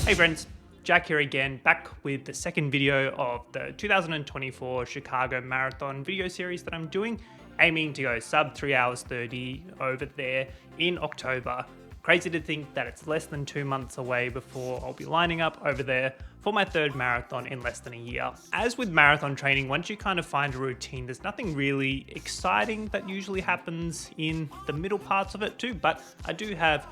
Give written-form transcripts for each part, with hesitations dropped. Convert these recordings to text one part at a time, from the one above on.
Hey friends, Jack here again, back with the second video of the 2024 Chicago Marathon video series that I'm doing, aiming to go sub 3 hours 30 over there in October. Crazy to think that it's less than 2 months away before I'll be lining up over there for my third marathon in less than a year. As with marathon training, once you kind of find a routine, there's nothing really exciting that usually happens in the middle parts of it too, but I do have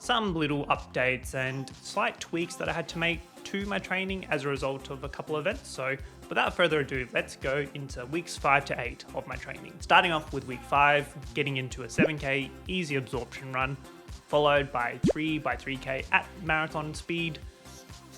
some little updates and slight tweaks that I had to make to my training as a result of a couple of events. So without further ado, let's go into weeks 5 to 8 of my training. Starting off with week 5, getting into a 7K easy absorption run, followed by 3x3K at marathon speed,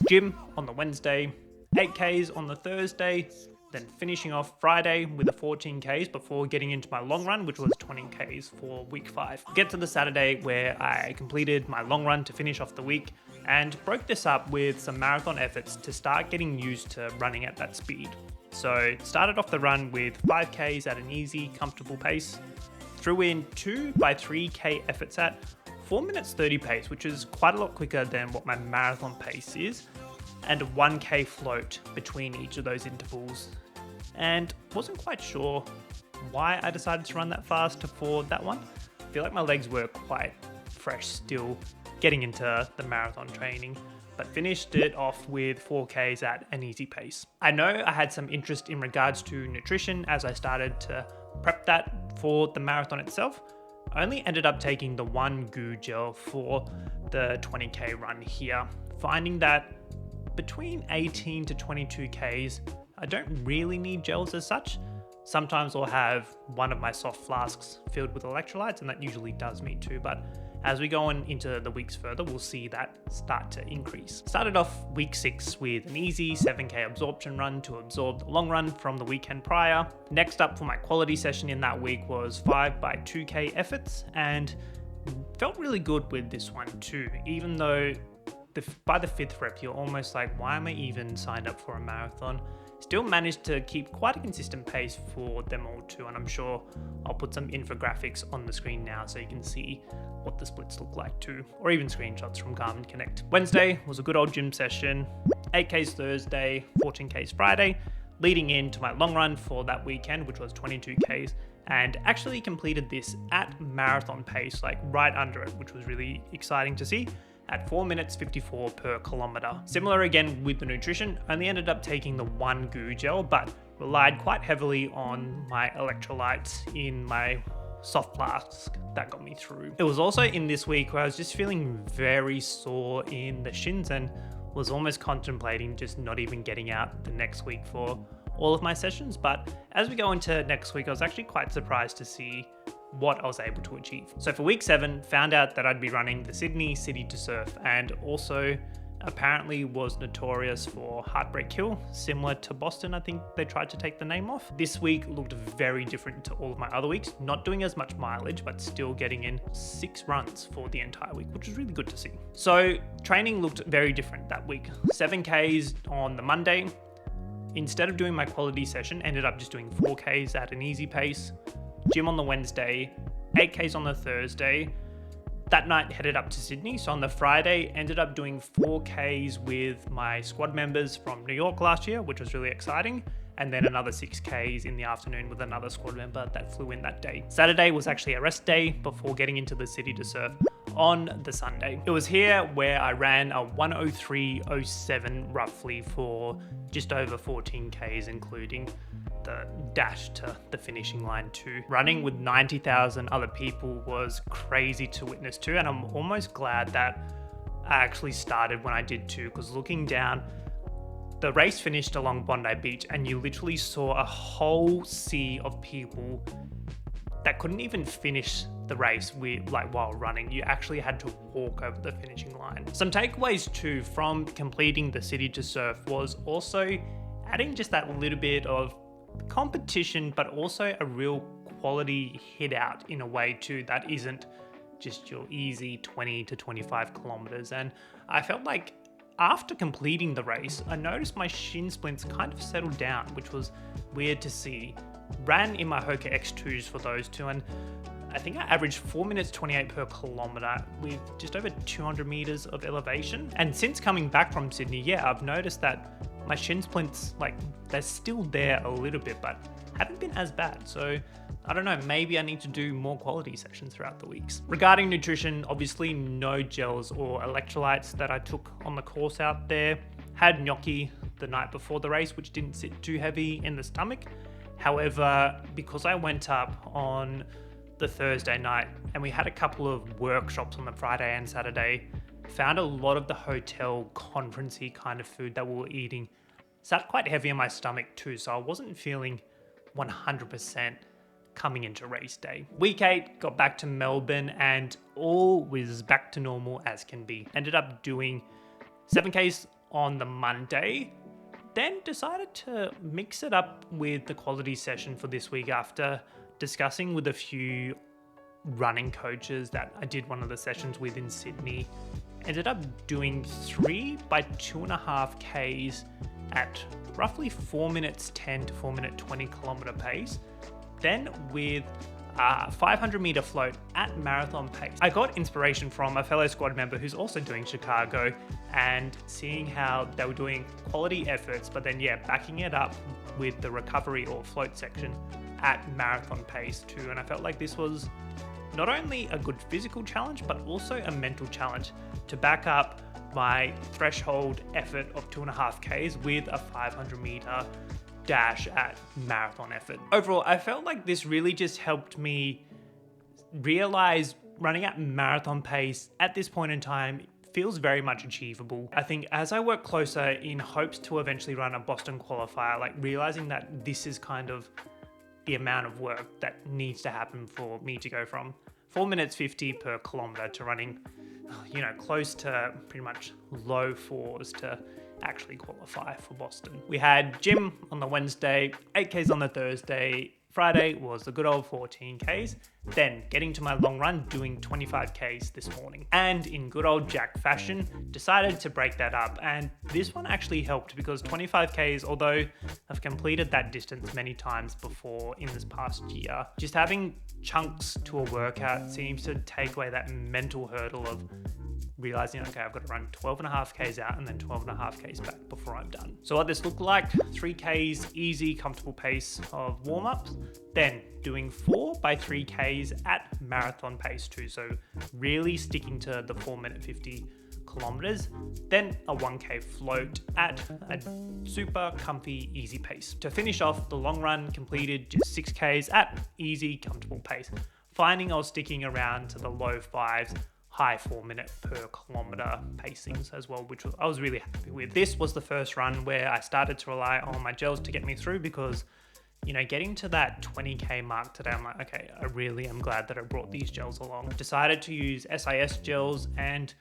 gym on the Wednesday, 8Ks on the Thursday, then finishing off Friday with a 14Ks before getting into my long run, which was 20Ks for week 5. Get to the Saturday where I completed my long run to finish off the week and broke this up with some marathon efforts to start getting used to running at that speed. So started off the run with 5Ks at an easy, comfortable pace, threw in 2x3K efforts at 4 minutes 30 pace, which is quite a lot quicker than what my marathon pace is, and a 1K float between each of those intervals. And wasn't quite sure why I decided to run that fast for that one. I feel like my legs were quite fresh still getting into the marathon training, but finished it off with 4Ks at an easy pace. I know I had some interest in regards to nutrition as I started to prep that for the marathon itself. I only ended up taking the one goo gel for the 20K run here, finding that between 18 to 22Ks, I don't really need gels as such. Sometimes I'll have one of my soft flasks filled with electrolytes, and that usually does me too, but as we go on into the weeks further, we'll see that start to increase. Started off week 6 with an easy 7K absorption run to absorb the long run from the weekend prior. Next up for my quality session in that week was 5x2K efforts, and felt really good with this one too, even though by the 5th rep, you're almost like, why am I even signed up for a marathon? Still managed to keep quite a consistent pace for them all too, and I'm sure I'll put some infographics on the screen now so you can see what the splits look like too, or even screenshots from Garmin Connect. Wednesday was a good old gym session, 8Ks Thursday, 14Ks Friday, leading into my long run for that weekend, which was 22Ks, and actually completed this at marathon pace, like right under it, which was really exciting to see, at 4 minutes 54 per kilometer. Similar again with the nutrition, only ended up taking the one goo gel, but relied quite heavily on my electrolytes in my soft flask that got me through. It was also in this week where I was just feeling very sore in the shins and was almost contemplating just not even getting out the next week for all of my sessions. But as we go into next week, I was actually quite surprised to see what I was able to achieve. So for week 7, found out that I'd be running the Sydney City to Surf, and also apparently was notorious for Heartbreak Hill, similar to Boston. I think they tried to take the name off. This week looked very different to all of my other weeks, not doing as much mileage, but still getting in 6 runs for the entire week, which was really good to see. So training looked very different that week. 7Ks on the Monday. Instead of doing my quality session, ended up just doing 4Ks at an easy pace. Gym on the Wednesday, 8Ks on the Thursday. That night headed up to Sydney, so on the Friday ended up doing 4Ks with my squad members from New York last year, which was really exciting, and then another 6Ks in the afternoon with another squad member that flew in that day. Saturday was actually a rest day before getting into the City to Surf on the Sunday. It was here where I ran a 1:03.07 roughly for just over 14 Ks, including the dash to the finishing line too. Running with 90,000 other people was crazy to witness too, and I'm almost glad that I actually started when I did too, because looking down, the race finished along Bondi Beach and you literally saw a whole sea of people that couldn't even finish the race while running. You actually had to walk over the finishing line. Some takeaways too from completing the City to Surf was also adding just that little bit of competition, but also a real quality hit out in a way too that isn't just your easy 20 to 25 kilometers. And I felt like after completing the race, I noticed my shin splints kind of settled down, which was weird to see. Ran in my Hoka X2s for those two, and I think I averaged 4 minutes 28 per kilometer with just over 200 meters of elevation. And since coming back from Sydney, yeah, I've noticed that my shin splints, they're still there a little bit, but haven't been as bad. So I don't know, maybe I need to do more quality sessions throughout the weeks. Regarding nutrition, obviously no gels or electrolytes that I took on the course out there. Had gnocchi the night before the race, which didn't sit too heavy in the stomach. However, because I went up on the Thursday night and we had a couple of workshops on the Friday and Saturday, found a lot of the hotel conferencey kind of food that we were eating sat quite heavy in my stomach too, so I wasn't feeling 100% coming into race day. Week 8, got back to Melbourne and all was back to normal as can be. Ended up doing 7Ks on the Monday, then decided to mix it up with the quality session for this week after discussing with a few running coaches that I did one of the sessions with in Sydney. Ended up doing 3 by 2.5 Ks at roughly 4 minutes 10 to 4 minute 20 kilometer pace. Then with a 500 meter float at marathon pace. I got inspiration from a fellow squad member who's also doing Chicago and seeing how they were doing quality efforts, but then backing it up with the recovery or float section at marathon pace too. And I felt like this was not only a good physical challenge, but also a mental challenge to back up my threshold effort of 2.5 Ks with a 500 meter dash at marathon effort. Overall, I felt like this really just helped me realize running at marathon pace at this point in time feels very much achievable. I think as I work closer in hopes to eventually run a Boston qualifier, realizing that this is kind of the amount of work that needs to happen for me to go from 4 minutes 50 per kilometer to running, close to pretty much low 4s to actually qualify for Boston. We had gym on the Wednesday, 8Ks on the Thursday. Friday was the good old 14 Ks. Then getting to my long run, doing 25 Ks this morning. And in good old Jack fashion, decided to break that up. And this one actually helped because 25 Ks, although I've completed that distance many times before in this past year, just having chunks to a workout seems to take away that mental hurdle of realizing, okay, I've got to run 12.5 Ks out and then 12.5 Ks back before I'm done. So what this looked like, 3 Ks, easy, comfortable pace of warm-ups, then doing 4 by 3 Ks at marathon pace too. So really sticking to the 4 minute 50 kilometers, then a 1K float at a super comfy, easy pace. To finish off the long run, completed just 6 Ks at easy, comfortable pace. Finding I was sticking around to the low 5s, high 4 minute per kilometer pacings as well, which I was really happy with. This was the first run where I started to rely on my gels to get me through because, getting to that 20K mark today, I'm like, okay, I really am glad that I brought these gels along. Decided to use SIS gels and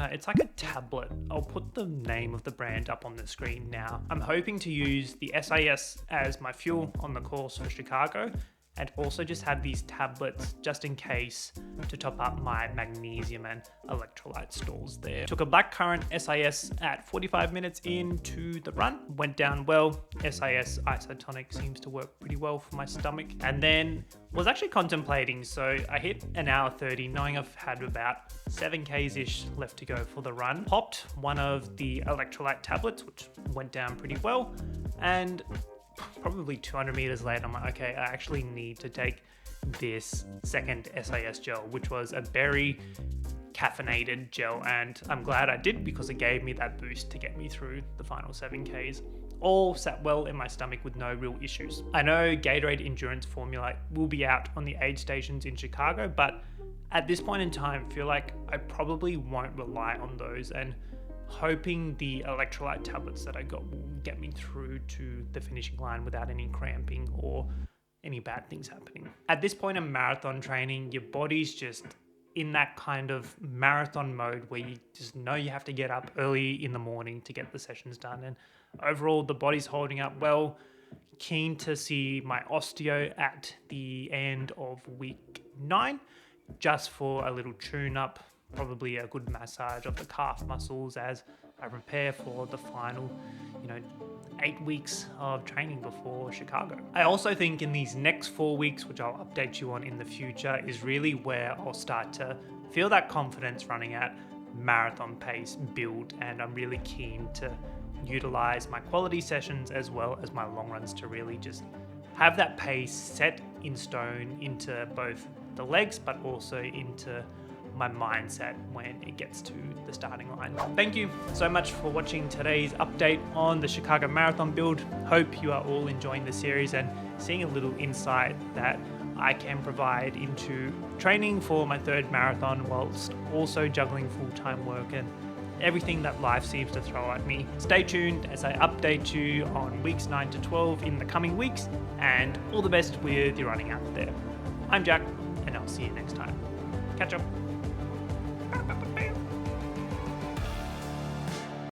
it's like a tablet. I'll put the name of the brand up on the screen now. I'm hoping to use the SIS as my fuel on the course for Chicago, and also just have these tablets just in case to top up my magnesium and electrolyte stores there. Took a blackcurrant SIS at 45 minutes into the run, went down well. SIS isotonic seems to work pretty well for my stomach. And then was actually contemplating, so I hit an hour 30 knowing I've had about 7 Ks-ish left to go for the run. Popped one of the electrolyte tablets, which went down pretty well, and probably 200 meters later, I'm like, okay, I actually need to take this second SIS gel, which was a berry caffeinated gel, and I'm glad I did because it gave me that boost to get me through the final 7Ks. All sat well in my stomach with no real issues. I know Gatorade Endurance Formula will be out on the aid stations in Chicago, but at this point in time, I feel like I probably won't rely on those, and hoping the electrolyte tablets that I got will get me through to the finishing line without any cramping or any bad things happening. At this point in marathon training, your body's just in that kind of marathon mode where you just know you have to get up early in the morning to get the sessions done. And overall, the body's holding up well. Keen to see my osteo at the end of week 9, just for a little tune-up, probably a good massage of the calf muscles as I prepare for the final, 8 weeks of training before Chicago. I also think in these next 4 weeks, which I'll update you on in the future, is really where I'll start to feel that confidence running at marathon pace build, and I'm really keen to utilize my quality sessions as well as my long runs to really just have that pace set in stone into both the legs but also into my mindset when it gets to the starting line. Thank you so much for watching today's update on the Chicago Marathon build. Hope you are all enjoying the series and seeing a little insight that I can provide into training for my 3rd marathon whilst also juggling full-time work and everything that life seems to throw at me. Stay tuned as I update you on weeks 9 to 12 in the coming weeks, and all the best with your running out there. I'm Jack, and I'll see you next time. Catch up.